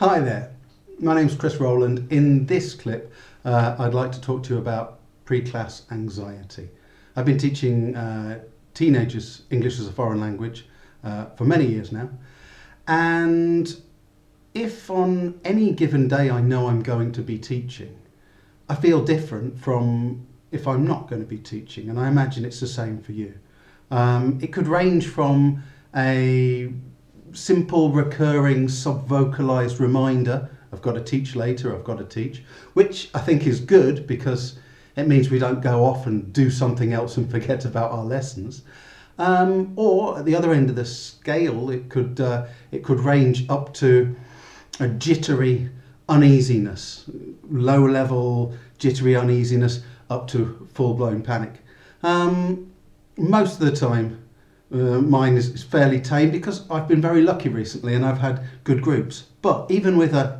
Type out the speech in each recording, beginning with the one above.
Hi there, my name's Chris Roland. In this clip I'd like to talk to you about pre-class anxiety. I've been teaching teenagers English as a foreign language for many years now, and if on any given day I know I'm going to be teaching, I feel different from if I'm not going to be teaching, and I imagine it's the same for you. It could range from a simple recurring sub-vocalized reminder, I've got to teach later, I've got to teach, which I think is good because it means we don't go off and do something else and forget about our lessons. Or at the other end of the scale, it could range up to a jittery uneasiness, low level jittery uneasiness up to full-blown panic. Most of the time mine is fairly tame because I've been very lucky recently and I've had good groups. But even with a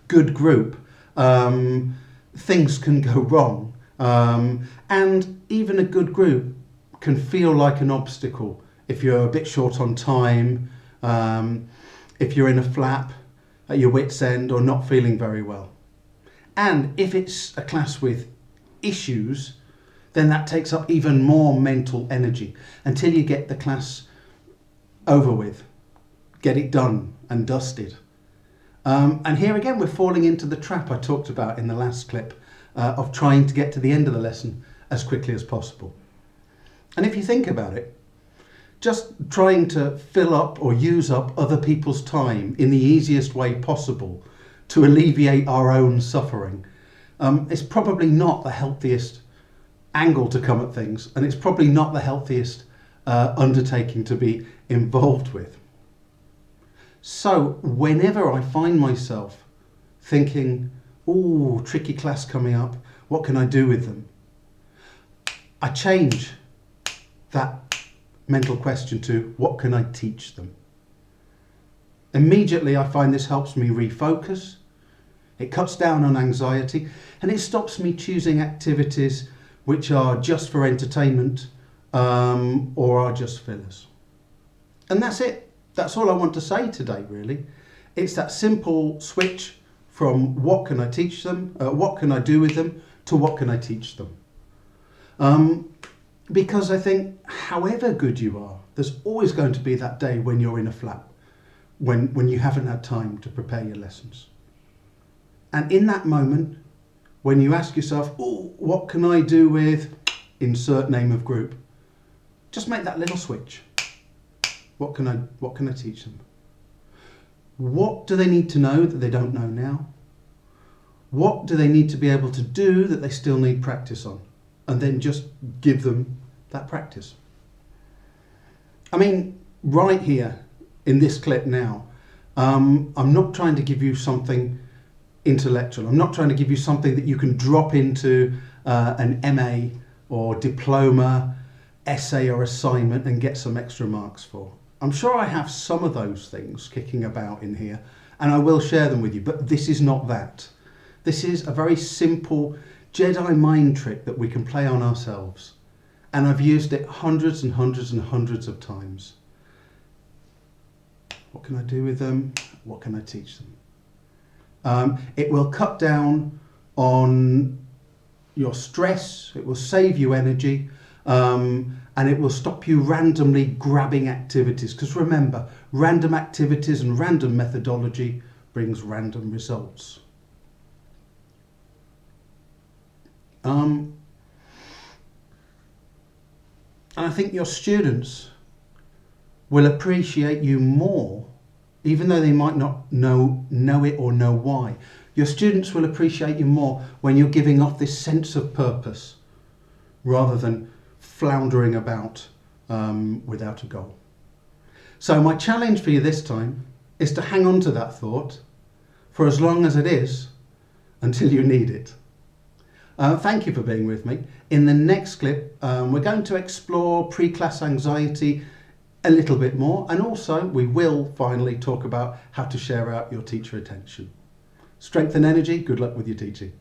good group, things can go wrong, and even a good group can feel like an obstacle if you're a bit short on time, if you're in a flap at your wit's end or not feeling very well. And if it's a class with issues, then that takes up even more mental energy until you get the class over with, get it done and dusted. And here again we're falling into the trap I talked about in the last clip of trying to get to the end of the lesson as quickly as possible. And if you think about it, just trying to fill up or use up other people's time in the easiest way possible to alleviate our own suffering is probably not the healthiest angle to come at things, and it's probably not the healthiest undertaking to be involved with. So whenever I find myself thinking, oh, tricky class coming up, what can I do with them? I change that mental question to, what can I teach them? Immediately I find this helps me refocus, it cuts down on anxiety, and it stops me choosing activities which are just for entertainment or are just fillers. And that's it. That's all I want to say today, really. It's that simple switch from what can I teach them, what can I do with them, to what can I teach them. Because I think however good you are, there's always going to be that day when you're in a flap, when you haven't had time to prepare your lessons. And in that moment, when you ask yourself, oh, what can I do with insert name of group? Just make that little switch. What can I teach them? What do they need to know that they don't know now? What do they need to be able to do that they still need practice on? And then just give them that practice. I mean, right here in this clip now, I'm not trying to give you something intellectual. I'm not trying to give you something that you can drop into an MA or diploma, essay or assignment and get some extra marks for. I'm sure I have some of those things kicking about in here and I will share them with you, but this is not that. This is a very simple Jedi mind trick that we can play on ourselves, and I've used it hundreds and hundreds and hundreds of times. What can I do with them? What can I teach them? It will cut down on your stress, it will save you energy, and it will stop you randomly grabbing activities. Because remember, random activities and random methodology brings random results. And I think your students will appreciate you more, even though they might not know it or know why. Your students will appreciate you more when you're giving off this sense of purpose rather than floundering about without a goal. So my challenge for you this time is to hang on to that thought for as long as it is until you need it. Thank you for being with me. In the next clip, we're going to explore pre-class anxiety a little bit more, and also we will finally talk about how to share out your teacher attention. Strength and energy, good luck with your teaching.